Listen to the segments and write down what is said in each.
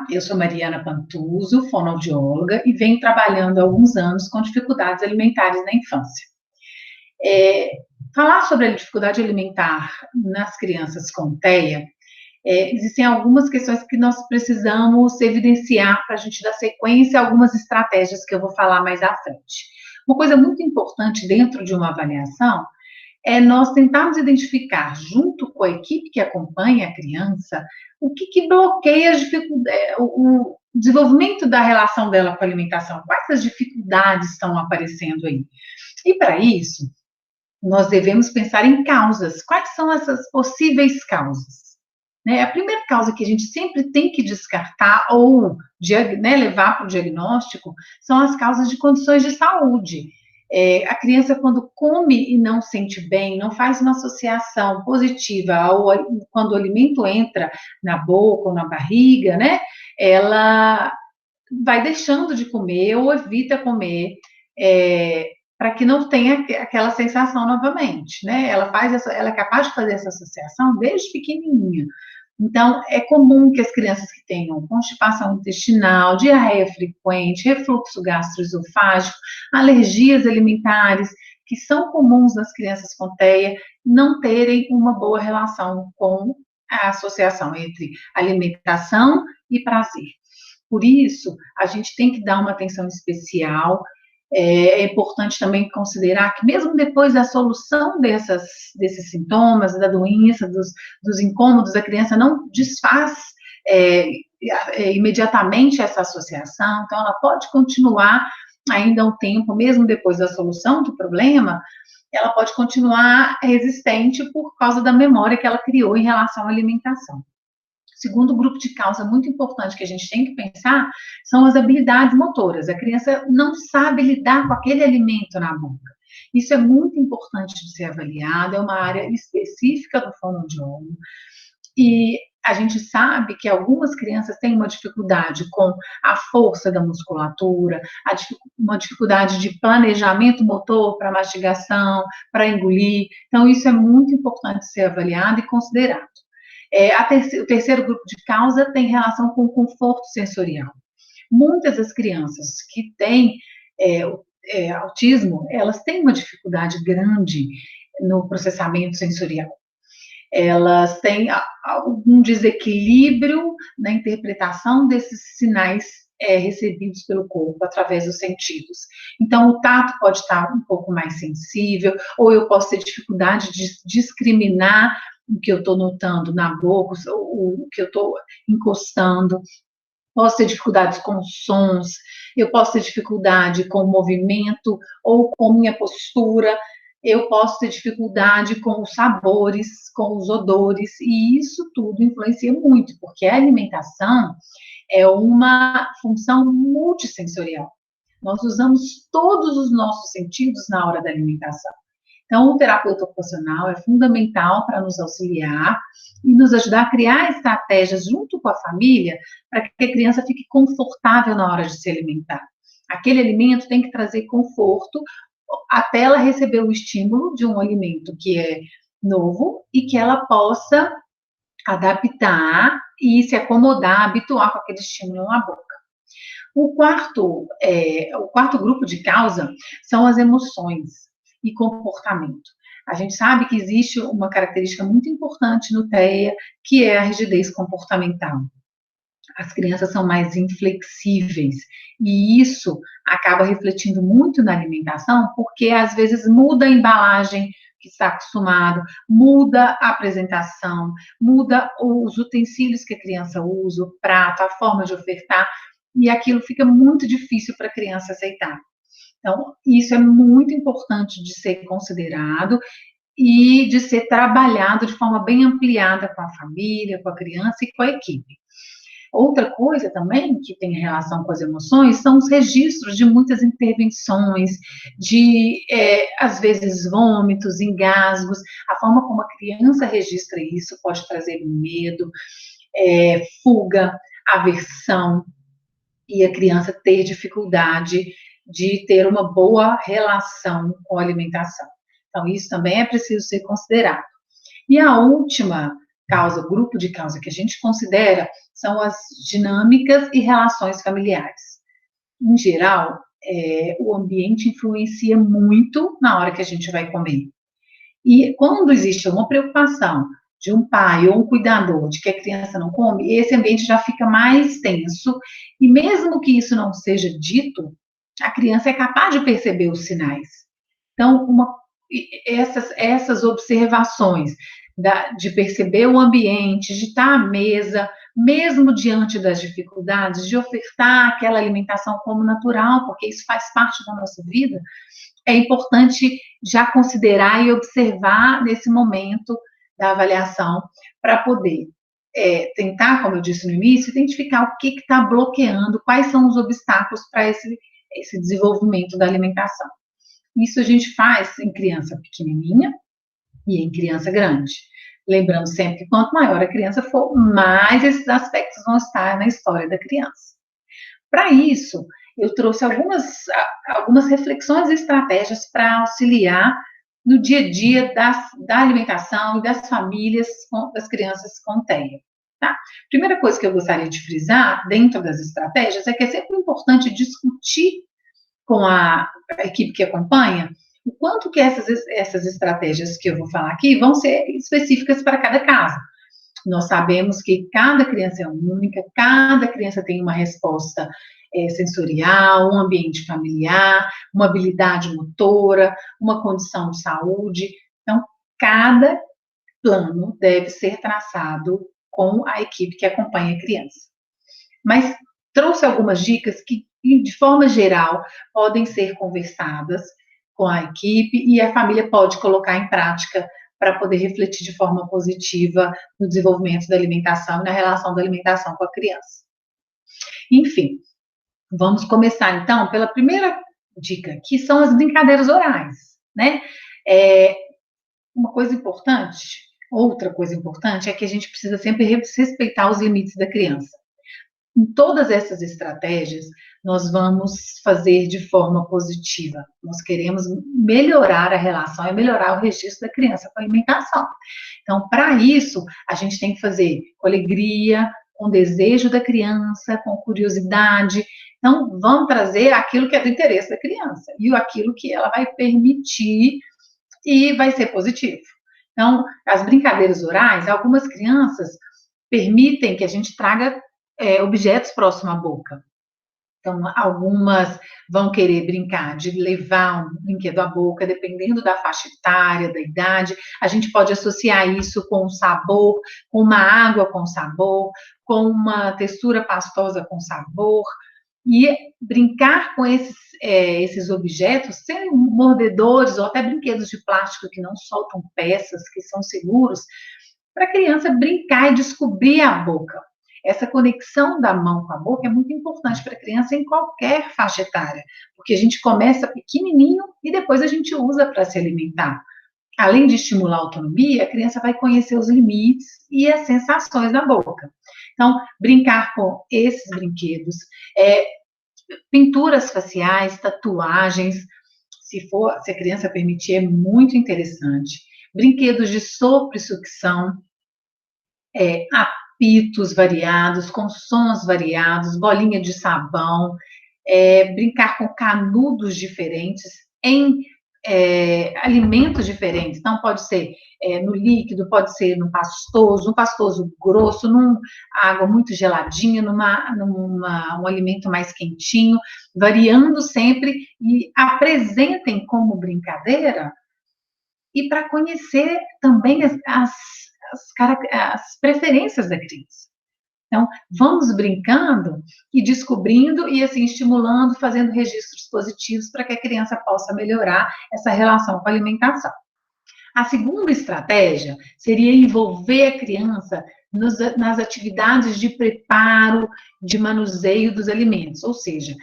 Eu sou Mariana Pantuso, fonoaudióloga, e venho trabalhando há alguns anos com dificuldades alimentares na infância. É, Falar sobre a dificuldade alimentar nas crianças com TEA, existem algumas questões que nós precisamos evidenciar para a gente dar sequência a algumas estratégias que eu vou falar mais à frente. Uma coisa muito importante dentro de uma avaliação é nós tentarmos identificar, junto com a equipe que acompanha a criança, o que bloqueia o desenvolvimento da relação dela com a alimentação, quais as dificuldades estão aparecendo aí. E para isso, nós devemos pensar em causas. Quais são essas possíveis causas? Né? A primeira causa que a gente sempre tem que descartar ou levar para o diagnóstico são as causas de condições de saúde. A criança, quando come e não sente bem, não faz uma associação positiva quando o alimento entra na boca ou na barriga, né? Ela vai deixando de comer ou evita comer, para que não tenha aquela sensação novamente, né? Ela é capaz de fazer essa associação desde pequenininha. Então, é comum que as crianças que tenham constipação intestinal, diarreia frequente, refluxo gastroesofágico, alergias alimentares, que são comuns nas crianças com TEA, não terem uma boa relação com a associação entre alimentação e prazer. Por isso, a gente tem que dar uma atenção especial. É importante também considerar que, mesmo depois da solução desses sintomas, da doença, dos incômodos, a criança não desfaz imediatamente essa associação, então ela pode continuar ainda um tempo, mesmo depois da solução do problema, ela pode continuar resistente por causa da memória que ela criou em relação à alimentação. Segundo grupo de causa muito importante que a gente tem que pensar são as habilidades motoras. A criança não sabe lidar com aquele alimento na boca. Isso é muito importante de ser avaliado, é uma área específica do fonoaudiólogo. E a gente sabe que algumas crianças têm uma dificuldade com a força da musculatura, uma dificuldade de planejamento motor para mastigação, para engolir. Então, isso é muito importante ser avaliado e considerado. O terceiro grupo de causa tem relação com o conforto sensorial. Muitas das crianças que têm autismo, elas têm uma dificuldade grande no processamento sensorial. Elas têm algum desequilíbrio na interpretação desses sinais recebidos pelo corpo através dos sentidos. Então, o tato pode estar um pouco mais sensível, ou eu posso ter dificuldade de discriminar o que eu estou notando na boca, o que eu estou encostando. Posso ter dificuldades com sons, eu posso ter dificuldade com o movimento ou com minha postura, eu posso ter dificuldade com os sabores, com os odores, e isso tudo influencia muito, porque a alimentação é uma função multissensorial. Nós usamos todos os nossos sentidos na hora da alimentação. Então, o terapeuta ocupacional é fundamental para nos auxiliar e nos ajudar a criar estratégias junto com a família para que a criança fique confortável na hora de se alimentar. Aquele alimento tem que trazer conforto até ela receber o estímulo de um alimento que é novo e que ela possa adaptar e se acomodar, habituar com aquele estímulo na boca. O quarto grupo de causa são as emoções e comportamento. A gente sabe que existe uma característica muito importante no TEA, que é a rigidez comportamental. As crianças são mais inflexíveis, e isso acaba refletindo muito na alimentação, porque às vezes muda a embalagem que está acostumado, muda a apresentação, muda os utensílios que a criança usa, o prato, a forma de ofertar, e aquilo fica muito difícil para a criança aceitar. Então, isso é muito importante de ser considerado e de ser trabalhado de forma bem ampliada com a família, com a criança e com a equipe. Outra coisa também que tem relação com as emoções são os registros de muitas intervenções, de, às vezes, vômitos, engasgos. A forma como a criança registra isso pode trazer medo, fuga, aversão, e a criança ter dificuldade de ter uma boa relação com a alimentação. Então, isso também é preciso ser considerado. E a última grupo de causa que a gente considera são as dinâmicas e relações familiares. Em geral, o ambiente influencia muito na hora que a gente vai comer. E quando existe uma preocupação de um pai ou um cuidador de que a criança não come, esse ambiente já fica mais tenso, e mesmo que isso não seja dito, a criança é capaz de perceber os sinais. Então, essas observações de perceber o ambiente, de estar à mesa, mesmo diante das dificuldades, de ofertar aquela alimentação como natural, porque isso faz parte da nossa vida, é importante já considerar e observar nesse momento da avaliação para poder tentar, como eu disse no início, identificar o que está bloqueando, quais são os obstáculos para esse desenvolvimento da alimentação. Isso a gente faz em criança pequenininha e em criança grande. Lembrando sempre que quanto maior a criança for, mais esses aspectos vão estar na história da criança. Para isso, eu trouxe algumas reflexões e estratégias para auxiliar no dia a dia da alimentação e das famílias, das crianças com TEA. Tá? Primeira coisa que eu gostaria de frisar dentro das estratégias é que é sempre importante discutir com a equipe que acompanha o quanto que essas estratégias que eu vou falar aqui vão ser específicas para cada caso. Nós sabemos que cada criança é única, cada criança tem uma resposta sensorial, um ambiente familiar, uma habilidade motora, uma condição de saúde. Então, cada plano deve ser traçado com a equipe que acompanha a criança. Mas trouxe algumas dicas que, de forma geral, podem ser conversadas com a equipe e a família pode colocar em prática para poder refletir de forma positiva no desenvolvimento da alimentação e na relação da alimentação com a criança. Enfim, vamos começar, então, pela primeira dica, que são as brincadeiras orais, né? Outra coisa importante é que a gente precisa sempre respeitar os limites da criança. Em todas essas estratégias, nós vamos fazer de forma positiva. Nós queremos melhorar a relação e melhorar o registro da criança com a alimentação. Então, para isso, a gente tem que fazer com alegria, com desejo da criança, com curiosidade. Então, vamos trazer aquilo que é do interesse da criança e aquilo que ela vai permitir e vai ser positivo. Então, as brincadeiras orais, algumas crianças permitem que a gente traga objetos próximos à boca. Então, algumas vão querer brincar de levar um brinquedo à boca, dependendo da faixa etária, da idade. A gente pode associar isso com um sabor, com uma água com sabor, com uma textura pastosa com sabor. E brincar com esses objetos, sendo mordedores ou até brinquedos de plástico que não soltam peças, que são seguros, para a criança brincar e descobrir a boca. Essa conexão da mão com a boca é muito importante para a criança em qualquer faixa etária, porque a gente começa pequenininho e depois a gente usa para se alimentar. Além de estimular a autonomia, a criança vai conhecer os limites e as sensações da boca. Então, brincar com esses brinquedos, pinturas faciais, tatuagens, se a criança permitir, é muito interessante. Brinquedos de sopro e sucção, apitos variados, com sons variados, bolinha de sabão, brincar com canudos diferentes em alimentos diferentes. Então, pode ser no líquido, pode ser no pastoso grosso, numa água muito geladinha, um alimento mais quentinho, variando sempre e apresentem como brincadeira e para conhecer também as preferências da criança. Então, vamos brincando e descobrindo e assim estimulando, fazendo registros positivos para que a criança possa melhorar essa relação com a alimentação. A segunda estratégia seria envolver a criança nas atividades de preparo, de manuseio dos alimentos, ou seja,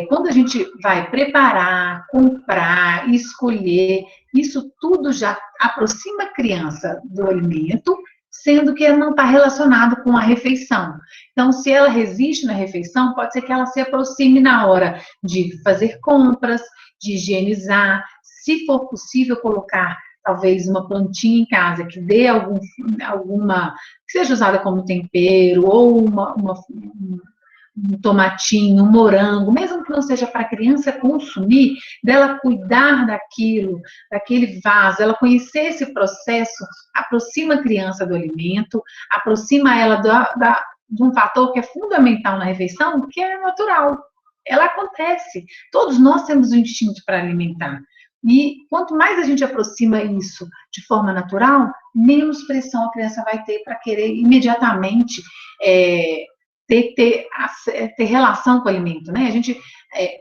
quando a gente vai preparar, comprar, escolher, isso tudo já aproxima a criança do alimento, sendo que ela não está relacionado com a refeição. Então, se ela resiste na refeição, pode ser que ela se aproxime na hora de fazer compras, de higienizar, se for possível colocar talvez uma plantinha em casa que dê alguma, que seja usada como tempero, ou um tomatinho, um morango, mesmo que não seja para a criança consumir, dela cuidar daquilo, daquele vaso, ela conhecer esse processo, aproxima a criança do alimento, aproxima ela de um fator que é fundamental na refeição, que é natural. Ela acontece. Todos nós temos um instinto para alimentar. E quanto mais a gente aproxima isso de forma natural, menos pressão a criança vai ter para querer imediatamente ter relação com o alimento, né? A gente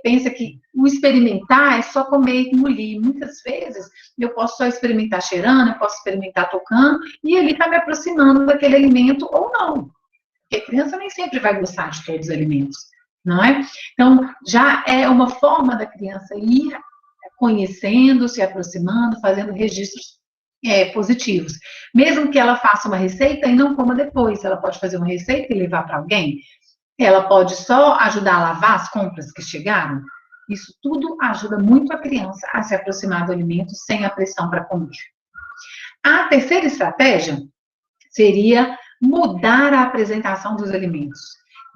pensa que o experimentar é só comer e engolir. Muitas vezes eu posso só experimentar cheirando, eu posso experimentar tocando, e ele está me aproximando daquele alimento ou não. Porque a criança nem sempre vai gostar de todos os alimentos, não é? Então, já é uma forma da criança ir conhecendo, se aproximando, fazendo registros positivos. Mesmo que ela faça uma receita e não coma depois, ela pode fazer uma receita e levar para alguém, ela pode só ajudar a lavar as compras que chegaram. Isso tudo ajuda muito a criança a se aproximar do alimento sem a pressão para comer. A terceira estratégia seria mudar a apresentação dos alimentos.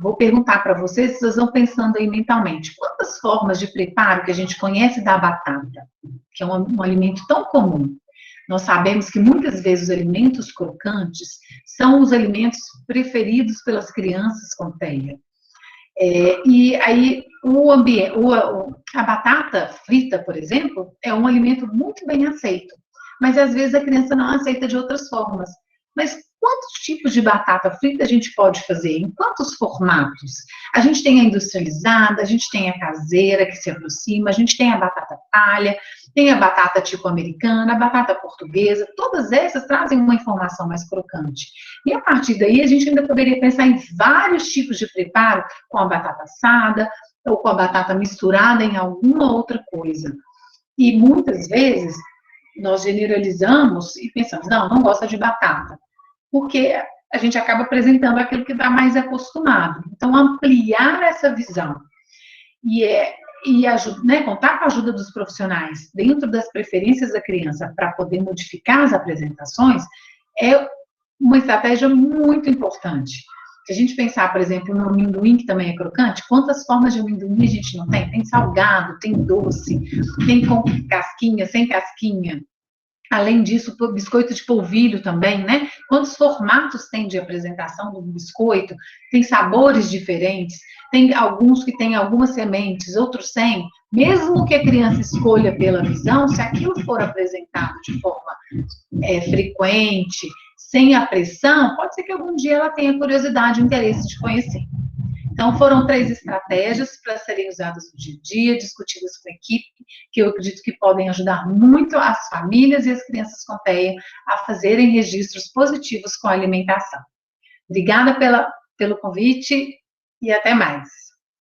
Vou perguntar para vocês, vocês vão pensando aí mentalmente, quantas formas de preparo que a gente conhece da batata, que é um alimento tão comum. Nós sabemos que muitas vezes os alimentos crocantes são os alimentos preferidos pelas crianças com TEA. E aí, a batata frita, por exemplo, é um alimento muito bem aceito, mas às vezes a criança não aceita de outras formas. Mas quantos tipos de batata frita a gente pode fazer? Em quantos formatos? A gente tem a industrializada, a gente tem a caseira que se aproxima, a gente tem a batata palha, tem a batata tipo americana, a batata portuguesa, todas essas trazem uma informação mais crocante. E a partir daí a gente ainda poderia pensar em vários tipos de preparo com a batata assada ou com a batata misturada em alguma outra coisa. E muitas vezes nós generalizamos e pensamos, não gosta de batata, porque a gente acaba apresentando aquilo que está mais acostumado. Então, ampliar essa visão contar com a ajuda dos profissionais dentro das preferências da criança para poder modificar as apresentações é uma estratégia muito importante. Se a gente pensar, por exemplo, no amendoim, que também é crocante, quantas formas de amendoim a gente não tem? Tem salgado, tem doce, tem com casquinha, sem casquinha. Além disso, biscoito de polvilho também, né? Quantos formatos tem de apresentação do biscoito? Tem sabores diferentes, tem alguns que têm algumas sementes, outros sem. Mesmo que a criança escolha pela visão, se aquilo for apresentado de forma frequente, sem a pressão, pode ser que algum dia ela tenha curiosidade e interesse de conhecer. Então, foram 3 estratégias para serem usadas no dia a dia, discutidas com a equipe, que eu acredito que podem ajudar muito as famílias e as crianças com TEA a fazerem registros positivos com a alimentação. Obrigada pelo convite e até mais.